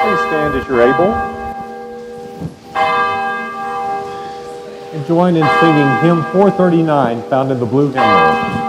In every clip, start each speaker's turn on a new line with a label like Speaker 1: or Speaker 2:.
Speaker 1: Please stand as you're able and join in singing hymn 439 found in the blue hymnal.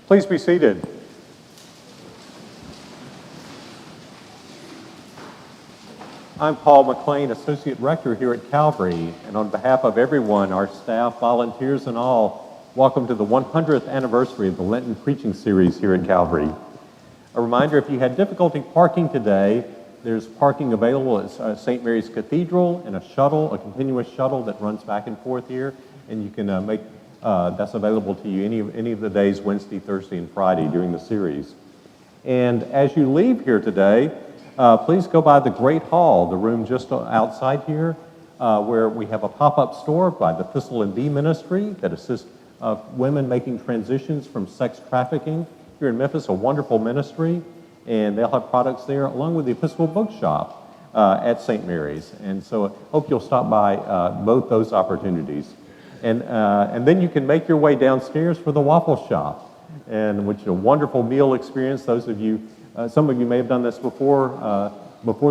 Speaker 1: Please be seated. I'm Paul McLaren, Associate Rector here at Calvary, and on behalf of everyone, our staff, volunteers, and all, welcome to the 100th anniversary of the Lenten preaching series here at Calvary. A reminder, if you had difficulty parking today, there's parking available at St. Mary's Cathedral and a continuous shuttle that runs back and forth here, and you can that's available to you any of the days, Wednesday, Thursday, and Friday during the series. And as you leave here today, please go by the Great Hall, the room just outside here, where we have a pop-up store by the Thistle and Bee Ministry that assists women making transitions from sex trafficking here in Memphis, a wonderful ministry, and they'll have products there along with the Episcopal Bookshop at St. Mary's. And so I hope you'll stop by both those opportunities. And then you can make your way downstairs for the waffle shop, and which is a wonderful meal experience. Those of you, some of you may have done this before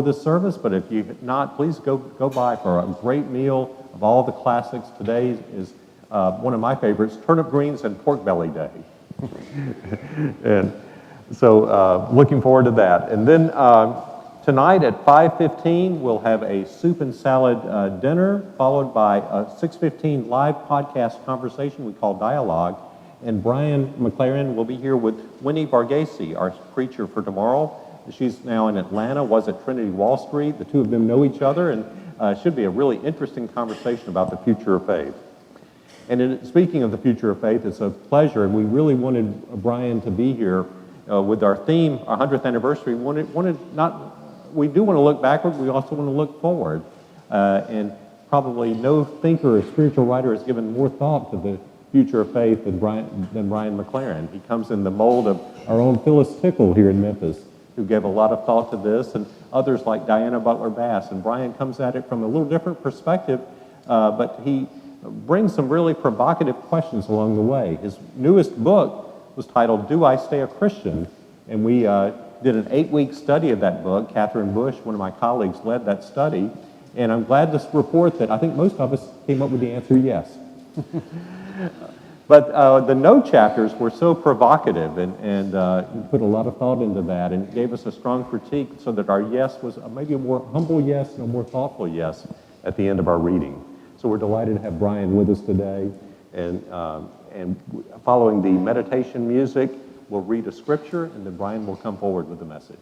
Speaker 1: this service, but if you have not, please go by for a great meal of all the classics. Today is one of my favorites, turnip greens and pork belly day. And so looking forward to that. And then tonight at 5:15, we'll have a soup and salad dinner, followed by a 6:15 live podcast conversation we call Dialogue. And Brian McLaren will be here with Winnie Varghese, our preacher for tomorrow. She's now in Atlanta, was at Trinity Wall Street. The two of them know each other, and it should be a really interesting conversation about the future of faith. And speaking of the future of faith, it's a pleasure, and we really wanted Brian to be here with our theme, our 100th anniversary. We do want to look backward, we also want to look forward. And probably no thinker or spiritual writer has given more thought to the future of faith than Brian McLaren. He comes in the mold of our own Phyllis Tickle here in Memphis, who gave a lot of thought to this, and others like Diana Butler Bass. And Brian comes at it from a little different perspective, but he brings some really provocative questions along the way. His newest book was titled, Do I Stay a Christian? And we did an 8-week study of that book. Catherine Bush, one of my colleagues, led that study. And I'm glad to report that I think most of us came up with the answer yes. But the no chapters were so provocative and put a lot of thought into that and gave us a strong critique so that our yes was maybe a more humble yes and a more thoughtful yes at the end of our reading. So we're delighted to have Brian with us today. And following the meditation music, we'll read a scripture and then Brian will come forward with the message.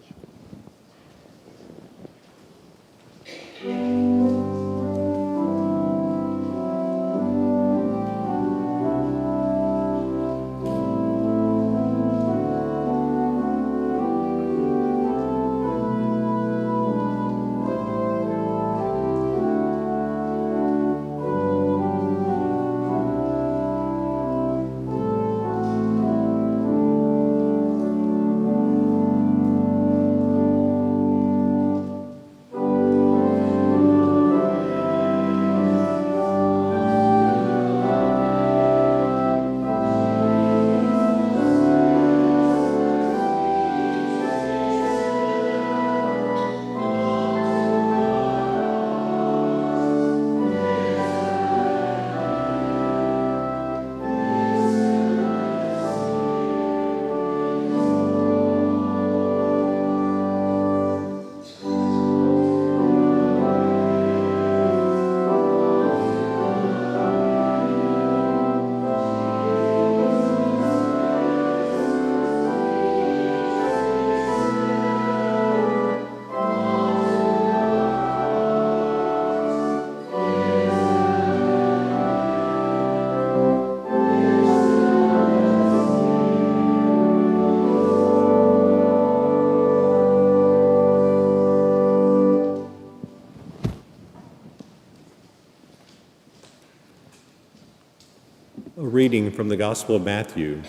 Speaker 1: A reading from the Gospel of Matthew.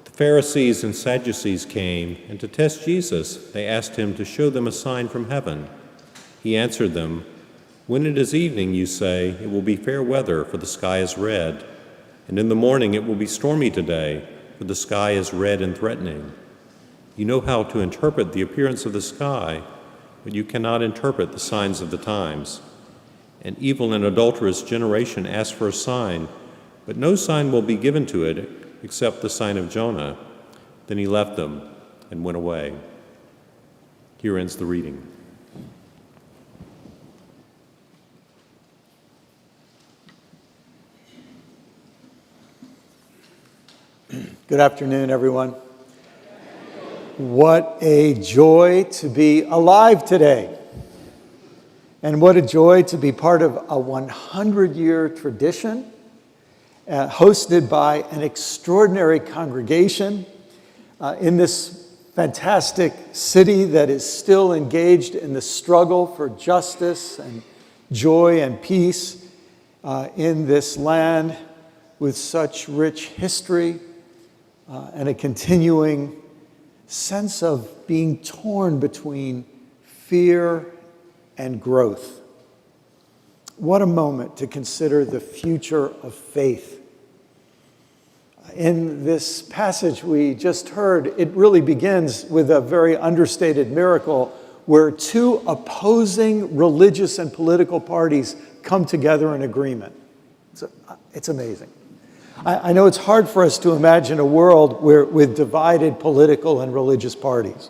Speaker 1: The Pharisees and Sadducees came, and to test Jesus, they asked him to show them a sign from heaven. He answered them, "When it is evening, you say, it will be fair weather, for the sky is red. And in the morning it will be stormy today, for the sky is red and threatening. You know how to interpret the appearance of the sky, but you cannot interpret the signs of the times. An evil and adulterous generation asks for a sign, but no sign will be given to it except the sign of Jonah." Then he left them and went away. Here ends the reading.
Speaker 2: Good afternoon, everyone. What a joy to be alive today. And what a joy to be part of a 100-year tradition hosted by an extraordinary congregation in this fantastic city that is still engaged in the struggle for justice and joy and peace in this land with such rich history and a continuing sense of being torn between fear and growth. What a moment to consider the future of faith. In this passage we just heard, it really begins with a very understated miracle where two opposing religious and political parties come together in agreement. It's amazing. I know it's hard for us to imagine a world with divided political and religious parties.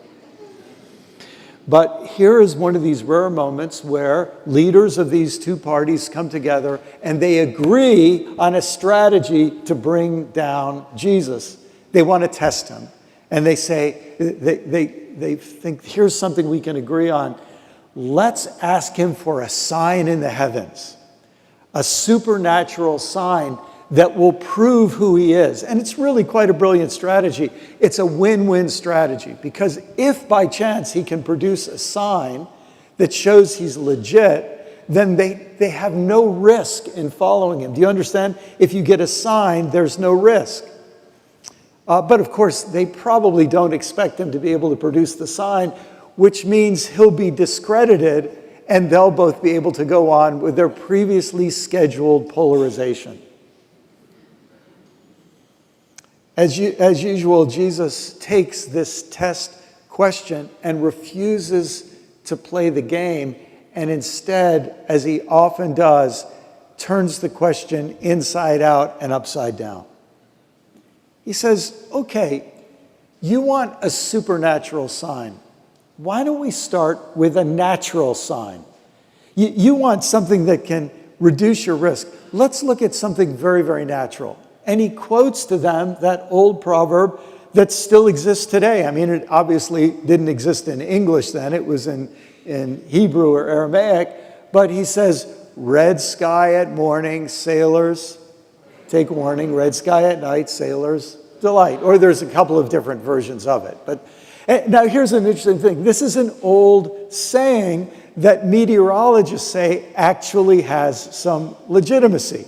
Speaker 2: But here is one of these rare moments where leaders of these two parties come together and they agree on a strategy to bring down Jesus. They want to test him. And they say, they think, here's something we can agree on. Let's ask him for a sign in the heavens, a supernatural sign that will prove who he is. And it's really quite a brilliant strategy. It's a win-win strategy, because if by chance he can produce a sign that shows he's legit, then they have no risk in following him. Do you understand? If you get a sign, there's no risk. But of course, they probably don't expect him to be able to produce the sign, which means he'll be discredited and they'll both be able to go on with their previously scheduled polarization. As usual, Jesus takes this test question and refuses to play the game, and instead, as he often does, turns the question inside out and upside down. He says, okay, you want a supernatural sign. Why don't we start with a natural sign? You want something that can reduce your risk. Let's look at something very, very natural. And he quotes to them that old proverb that still exists today. I mean, it obviously didn't exist in English then. It was in Hebrew or Aramaic. But he says, red sky at morning, sailors take warning. Red sky at night, sailors delight. Or there's a couple of different versions of it. But now here's an interesting thing. This is an old saying that meteorologists say actually has some legitimacy.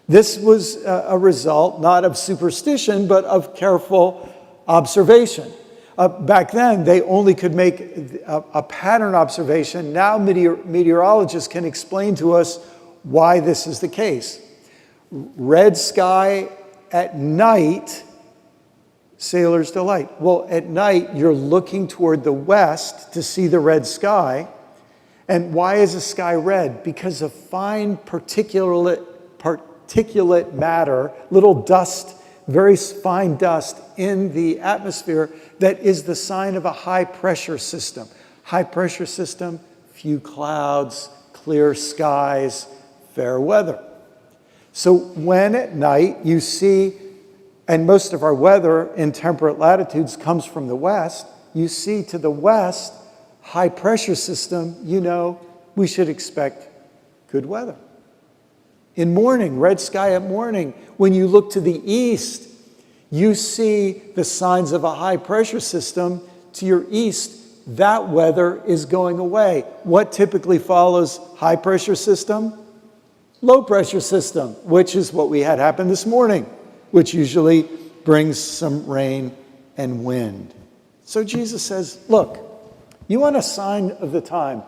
Speaker 2: This was a result not of superstition, but of careful observation. Back then, they only could make a pattern observation. Now meteorologists can explain to us why this is the case. Red sky at night, sailors delight. Well, at night, you're looking toward the west to see the red sky. And why is the sky red? Because of fine particulate matter, little dust, very fine dust in the atmosphere that is the sign of a high pressure system. High pressure system, few clouds, clear skies, fair weather. So when at night you see, and most of our weather in temperate latitudes comes from the west, you see to the west, high pressure system, you know we should expect good weather. In morning, red sky at morning, when you look to the east, you see the signs of a high pressure system to your east. That weather is going away. What typically follows high pressure system? Low pressure system, which is what we had happen this morning, which usually brings some rain and wind. So Jesus says, look, you want a sign of the time.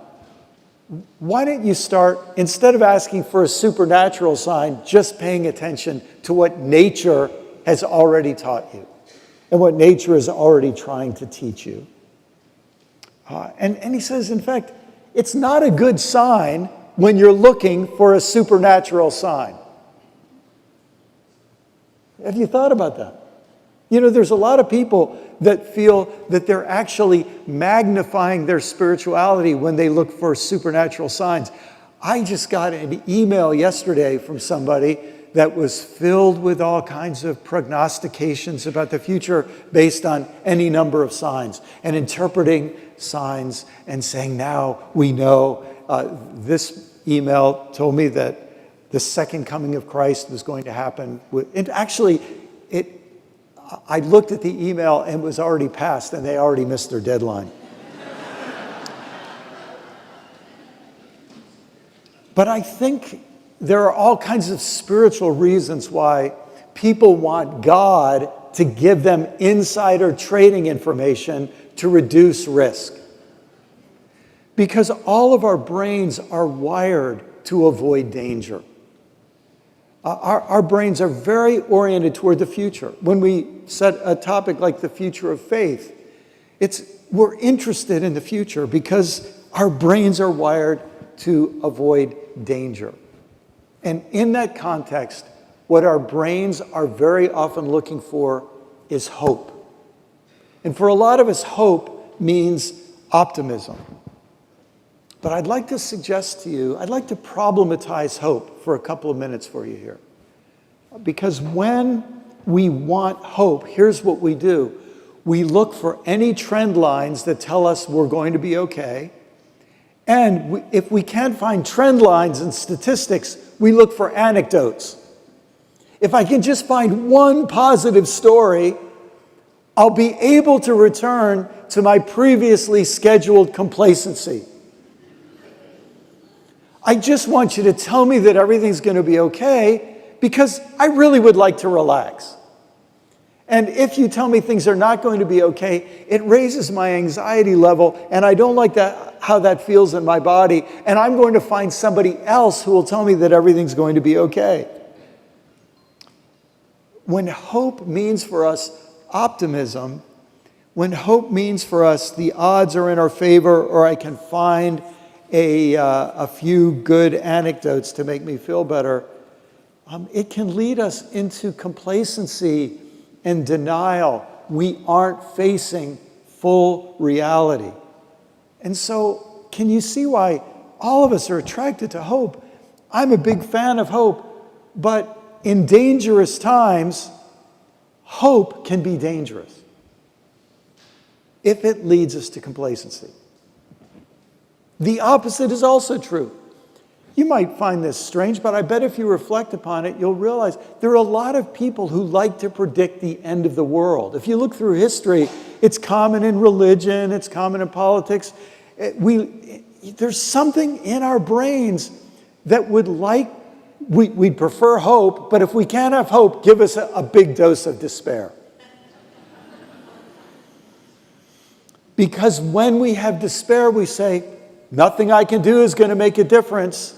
Speaker 2: Why don't you start, instead of asking for a supernatural sign, just paying attention to what nature has already taught you and what nature is already trying to teach you. And he says, in fact, it's not a good sign when you're looking for a supernatural sign. Have you thought about that? You know, there's a lot of people that feel that they're actually magnifying their spirituality when they look for supernatural signs. I just got an email yesterday from somebody that was filled with all kinds of prognostications about the future based on any number of signs and interpreting signs and saying, now we know. This email told me that the second coming of Christ was going to happen. And actually, I looked at the email and it was already passed and they already missed their deadline. But I think there are all kinds of spiritual reasons why people want God to give them insider trading information to reduce risk. Because all of our brains are wired to avoid danger. Our brains are very oriented toward the future. When we set a topic like the future of faith, we're interested in the future because our brains are wired to avoid danger. And in that context, what our brains are very often looking for is hope. And for a lot of us, hope means optimism. But I'd like to suggest to you, I'd like to problematize hope for a couple of minutes for you here. Because when we want hope, here's what we do. We look for any trend lines that tell us we're going to be okay. And if we can't find trend lines and statistics, we look for anecdotes. If I can just find one positive story, I'll be able to return to my previously scheduled complacency. I just want you to tell me that everything's going to be okay because I really would like to relax. And if you tell me things are not going to be okay, it raises my anxiety level and I don't like how that feels in my body. And I'm going to find somebody else who will tell me that everything's going to be okay. When hope means for us optimism, when hope means for us the odds are in our favor, or I can find a few good anecdotes to make me feel better, it can lead us into complacency and denial. We aren't facing full reality. And so, can you see why all of us are attracted to hope? I'm a big fan of hope, but in dangerous times, hope can be dangerous if it leads us to complacency. The opposite is also true. You might find this strange, but I bet if you reflect upon it, you'll realize there are a lot of people who like to predict the end of the world. If you look through history, it's common in religion, it's common in politics. There's something in our brains that we'd prefer hope, but if we can't have hope, give us a big dose of despair. Because when we have despair, we say, nothing I can do is going to make a difference.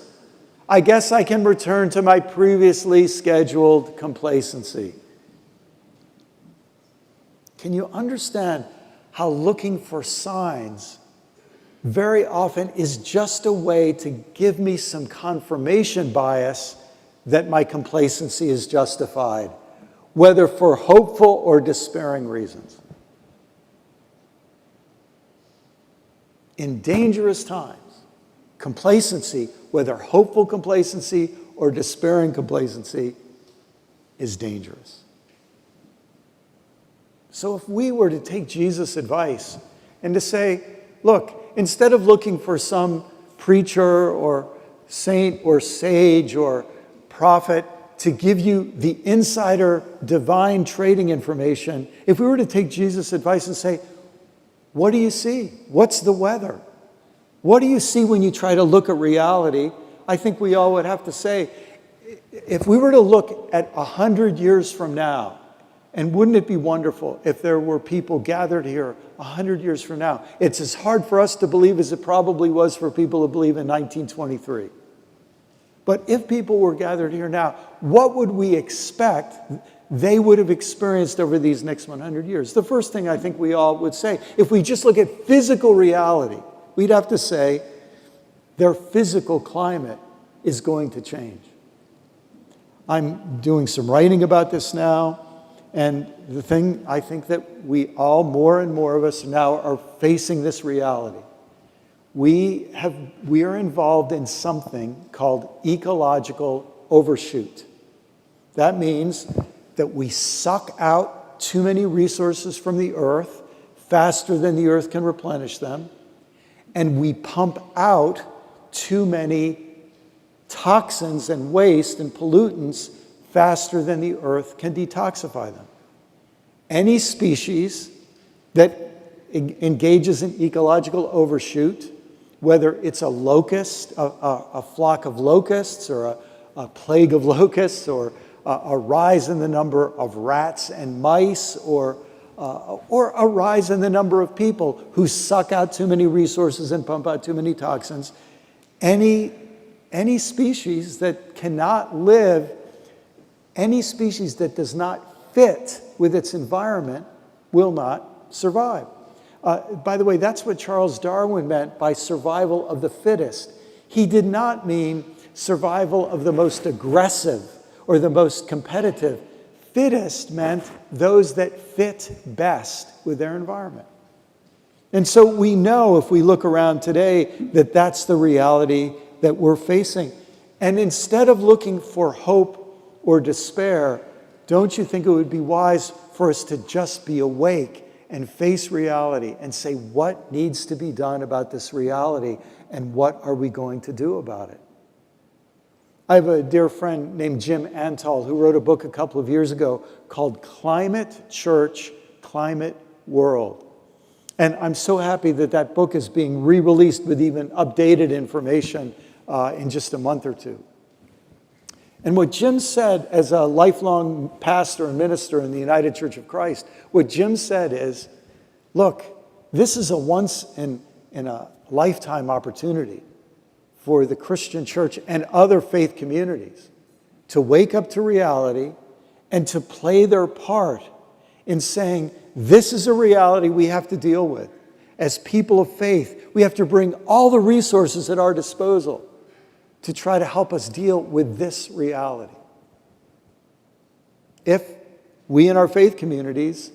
Speaker 2: I guess I can return to my previously scheduled complacency. Can you understand how looking for signs very often is just a way to give me some confirmation bias that my complacency is justified, whether for hopeful or despairing reasons? In dangerous times, complacency, whether hopeful complacency or despairing complacency, is dangerous. So if we were to take Jesus' advice and to say, look, instead of looking for some preacher or saint or sage or prophet to give you the insider divine trading information, if we were to take Jesus' advice and say, what do you see? What's the weather? What do you see when you try to look at reality? I think we all would have to say, if we were to look at 100 years from now, and wouldn't it be wonderful if there were people gathered here 100 years from now? It's as hard for us to believe as it probably was for people to believe in 1923. But if people were gathered here now, what would we expect they would have experienced over these next 100 years? The first thing I think we all would say, if we just look at physical reality, we'd have to say their physical climate is going to change. I'm doing some writing about this now, and the thing I think that we all, more and more of us now, are facing this reality. We are involved in something called ecological overshoot. That means that we suck out too many resources from the earth faster than the earth can replenish them, and we pump out too many toxins and waste and pollutants faster than the earth can detoxify them. Any species that engages in ecological overshoot, whether it's a locust, a flock of locusts, or a plague of locusts, or a rise in the number of rats and mice, or a rise in the number of people who suck out too many resources and pump out too many toxins, any species that cannot live, any species that does not fit with its environment will not survive. By the way, that's what Charles Darwin meant by survival of the fittest. He did not mean survival of the most aggressive or the most competitive. Fittest meant those that fit best with their environment. And so we know, if we look around today, that that's the reality that we're facing. And instead of looking for hope or despair, don't you think it would be wise for us to just be awake and face reality and say, what needs to be done about this reality, and what are we going to do about it? I have a dear friend named Jim Antal who wrote a book a couple of years ago called Climate Church, Climate World. And I'm so happy that that book is being re-released with even updated information in just a month or two. And what Jim said, as a lifelong pastor and minister in the United Church of Christ, what Jim said is, look, this is a once in a lifetime opportunity for the Christian church and other faith communities to wake up to reality and to play their part in saying This is a reality we have to deal with. As people of faith, we have to bring all the resources at our disposal to try to help us deal with this reality. If we in our faith communities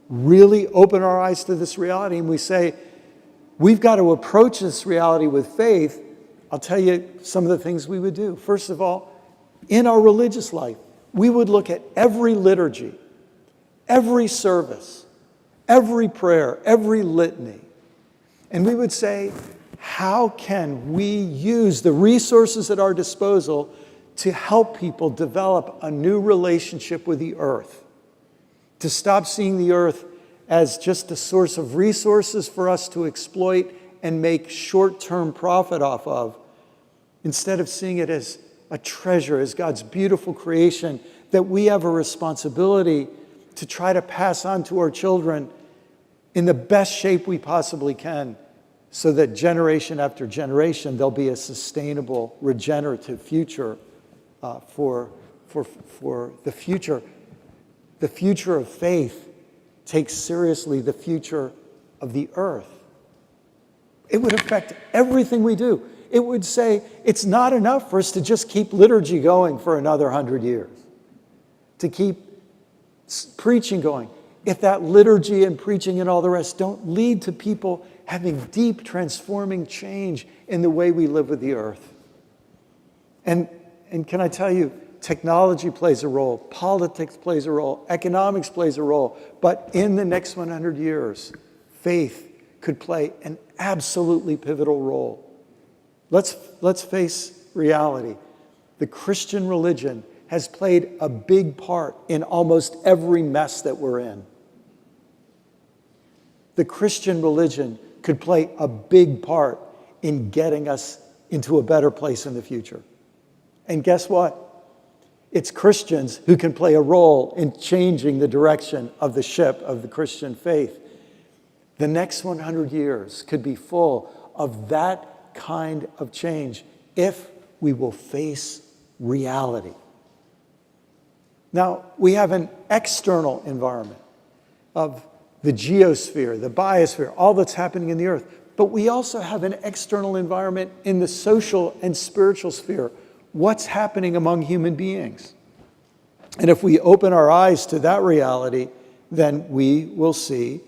Speaker 2: really open our eyes to this reality and we say, we've got to approach this reality with faith, I'll tell you some of the things we would do. First of all, in our religious life, we would look at every liturgy, every service, every prayer, every litany, and we would say, how can we use the resources at our disposal to help people develop a new relationship with the earth? To stop seeing the earth as just a source of resources for us to exploit and make short-term profit off of, instead of seeing it as a treasure, as God's beautiful creation that we have a responsibility to try to pass on to our children in the best shape we possibly can, so that generation after generation there'll be a sustainable, regenerative future for the future. The future of faith takes seriously the future of the earth. It would affect everything we do. It would say it's not enough for us to just keep liturgy going for another 100 years, to keep preaching going. If that liturgy and preaching and all the rest don't lead to people having deep, transforming change in the way we live with the earth. And can I tell you, technology plays a role, politics plays a role, economics plays a role, but in the next 100 years, faith could play an absolutely pivotal role. Let's face reality. The Christian religion has played a big part in almost every mess that we're in. The Christian religion could play a big part in getting us into a better place in the future. And guess what? It's Christians who can play a role in changing the direction of the ship of the Christian faith. The next 100 years could be full of that kind of change if we will face reality. Now, we have an external environment of the geosphere, the biosphere, all that's happening in the earth. But we also have an external environment in the social and spiritual sphere. What's happening among human beings? And if we open our eyes to that reality, then we will see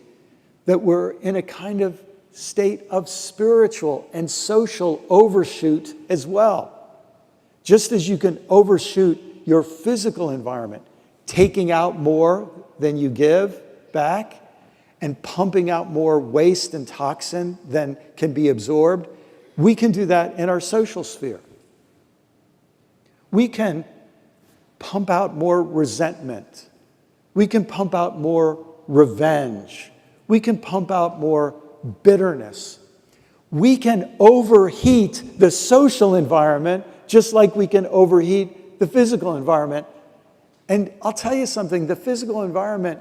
Speaker 2: that we're in a kind of state of spiritual and social overshoot as well. Just as you can overshoot your physical environment, taking out more than you give back, and pumping out more waste and toxin than can be absorbed, we can do that in our social sphere. We can pump out more resentment. We can pump out more revenge. We can pump out more bitterness. We can overheat the social environment just like we can overheat the physical environment. And I'll tell you something, the physical environment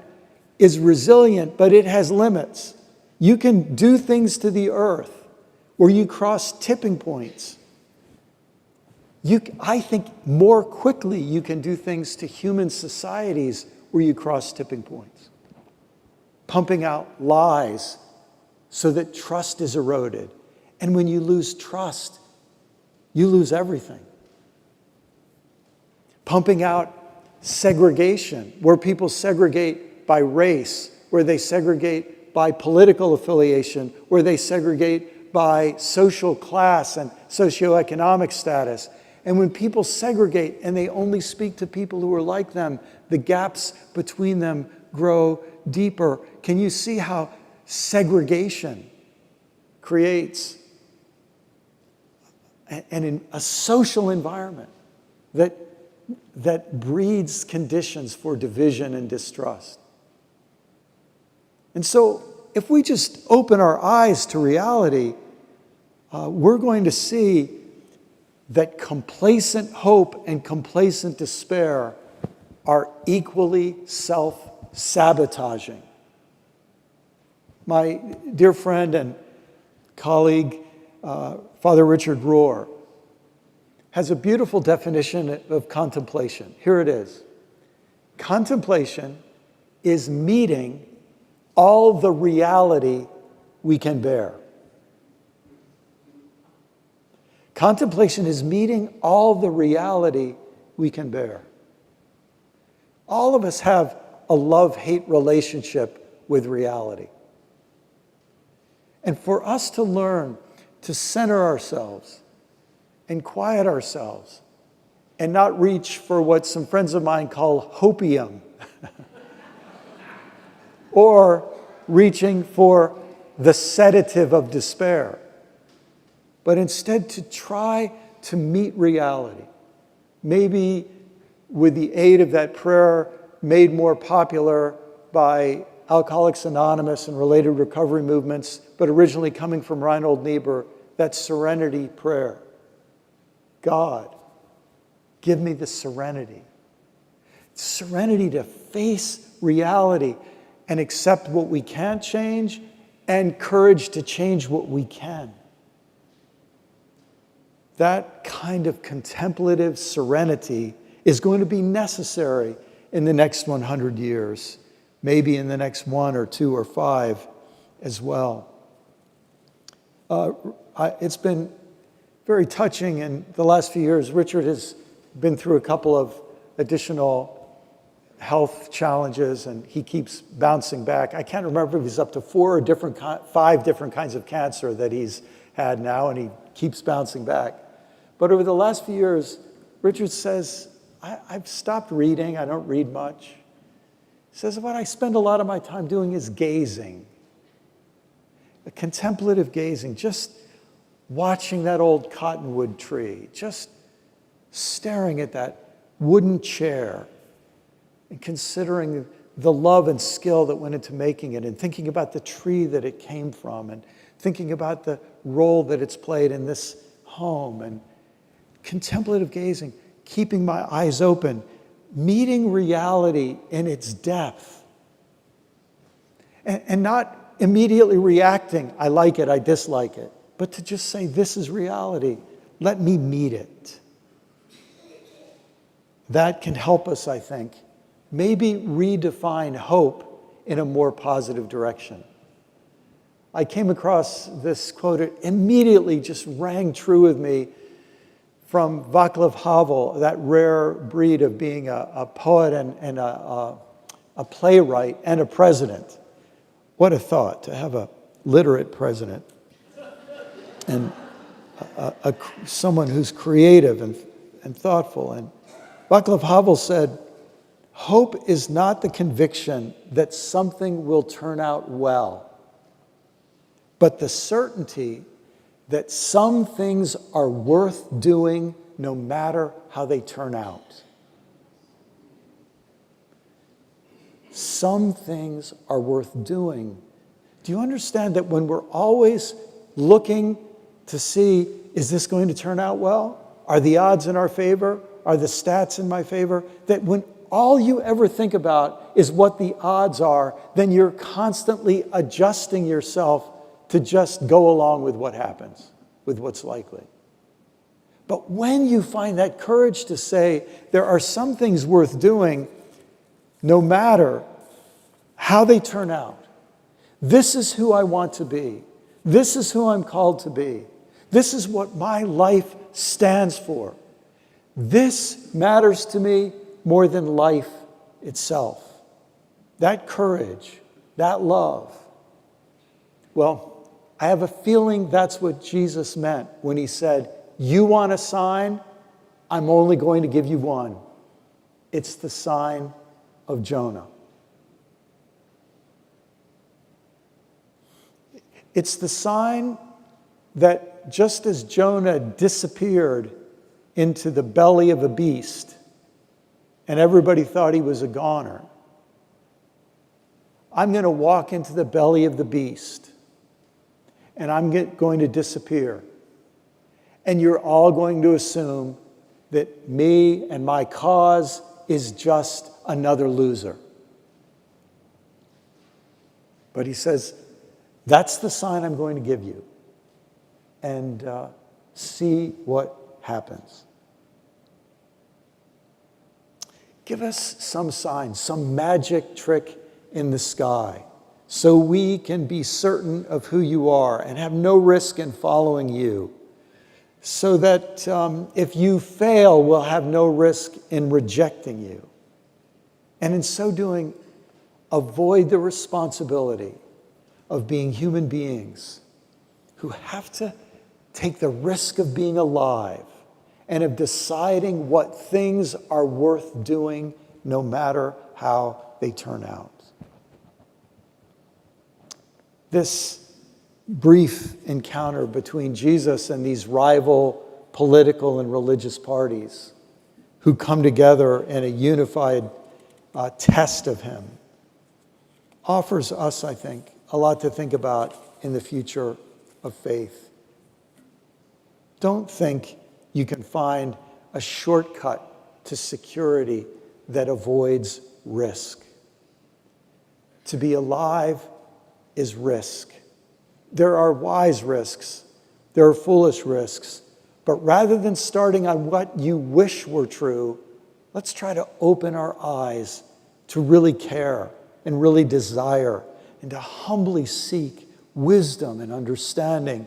Speaker 2: is resilient, but it has limits. You can do things to the earth where you cross tipping points. I think more quickly you can do things to human societies where you cross tipping points. Pumping out lies so that trust is eroded. And when you lose trust, you lose everything. Pumping out segregation, where people segregate by race, where they segregate by political affiliation, where they segregate by social class and socioeconomic status. And when people segregate and they only speak to people who are like them, the gaps between them grow deeper. Can you see how segregation creates a social environment that breeds conditions for division and distrust? And so if we just open our eyes to reality, we're going to see that complacent hope and complacent despair are equally self-sabotaging. My dear friend and colleague, Father Richard Rohr, has a beautiful definition of contemplation. Here it is. Contemplation is meeting all the reality we can bear. Contemplation is meeting all the reality we can bear. All of us have a love-hate relationship with reality. And for us to learn to center ourselves and quiet ourselves and not reach for what some friends of mine call hopium, or reaching for the sedative of despair, but instead to try to meet reality, maybe with the aid of that prayer made more popular by Alcoholics Anonymous and related recovery movements, but originally coming from Reinhold Niebuhr, that serenity prayer. God, give me the serenity. Serenity to face reality and accept what we can't change, and courage to change what we can. That kind of contemplative serenity is going to be necessary in the next 100 years, maybe in the next 1 or 2 or 5 as well. It's been very touching in the last few years. Richard has been through a couple of additional health challenges, and he keeps bouncing back. I can't remember if he's up to 5 different kinds of cancer that he's had now, and he keeps bouncing back. But over the last few years, Richard says, I've stopped reading. I don't read much. He says, what I spend a lot of my time doing is gazing. A contemplative gazing, just watching that old cottonwood tree, just staring at that wooden chair and considering the love and skill that went into making it, and thinking about the tree that it came from, and thinking about the role that it's played in this home, and contemplative gazing, keeping my eyes open, meeting reality in its depth, and not immediately reacting, I like it, I dislike it, but to just say, this is reality, let me meet it. That can help us, I think, maybe redefine hope in a more positive direction. I came across this quote, it immediately just rang true with me, from Václav Havel, that rare breed of being a poet and a playwright and a president. What a thought, to have a literate president and someone who's creative and thoughtful. And Václav Havel said, hope is not the conviction that something will turn out well, but the certainty that some things are worth doing no matter how they turn out. Some things are worth doing. Do you understand that when we're always looking to see, is this going to turn out well? Are the odds in our favor? Are the stats in my favor? That when all you ever think about is what the odds are, then you're constantly adjusting yourself to just go along with what happens, with what's likely. But when you find that courage to say, there are some things worth doing, no matter how they turn out. This is who I want to be. This is who I'm called to be. This is what my life stands for. This matters to me more than life itself. That courage, that love. Well, I have a feeling that's what Jesus meant when he said, you want a sign? I'm only going to give you one. It's the sign of Jonah. It's the sign that just as Jonah disappeared into the belly of a beast, and everybody thought he was a goner, I'm going to walk into the belly of the beast, and I'm going to disappear. And you're all going to assume that me and my cause is just another loser. But he says, that's the sign I'm going to give you. And see what happens. Give us some sign, some magic trick in the sky, so we can be certain of who you are and have no risk in following you, so that if you fail, we'll have no risk in rejecting you. And in so doing, avoid the responsibility of being human beings who have to take the risk of being alive and of deciding what things are worth doing no matter how they turn out. This brief encounter between Jesus and these rival political and religious parties who come together in a unified test of him offers us, I think, a lot to think about in the future of faith. Don't think you can find a shortcut to security that avoids risk. To be alive is risk. There are wise risks. There are foolish risks. But rather than starting on what you wish were true, let's try to open our eyes to really care and really desire and to humbly seek wisdom and understanding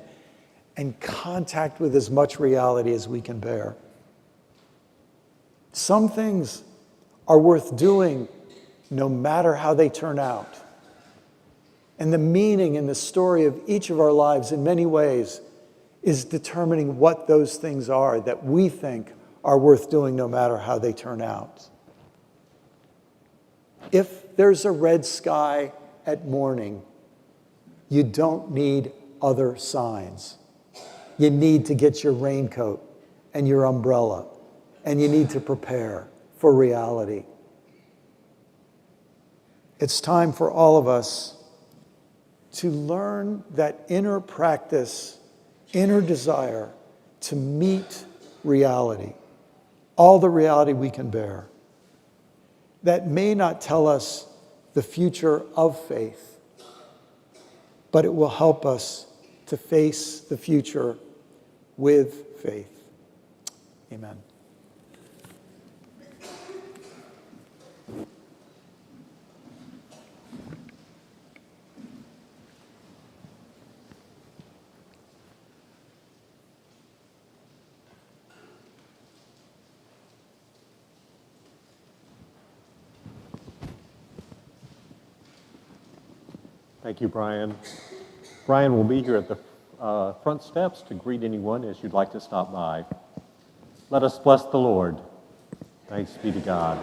Speaker 2: and contact with as much reality as we can bear. Some things are worth doing no matter how they turn out. And the meaning and the story of each of our lives in many ways is determining what those things are that we think are worth doing no matter how they turn out. If there's a red sky at morning, you don't need other signs. You need to get your raincoat and your umbrella, and you need to prepare for reality. It's time for all of us to learn that inner practice, inner desire to meet reality, all the reality we can bear. That may not tell us the future of faith, but it will help us to face the future with faith. Amen.
Speaker 1: Thank you, Brian. Brian will be here at the front steps to greet anyone as you'd like to stop by. Let us bless the Lord. Thanks be to God.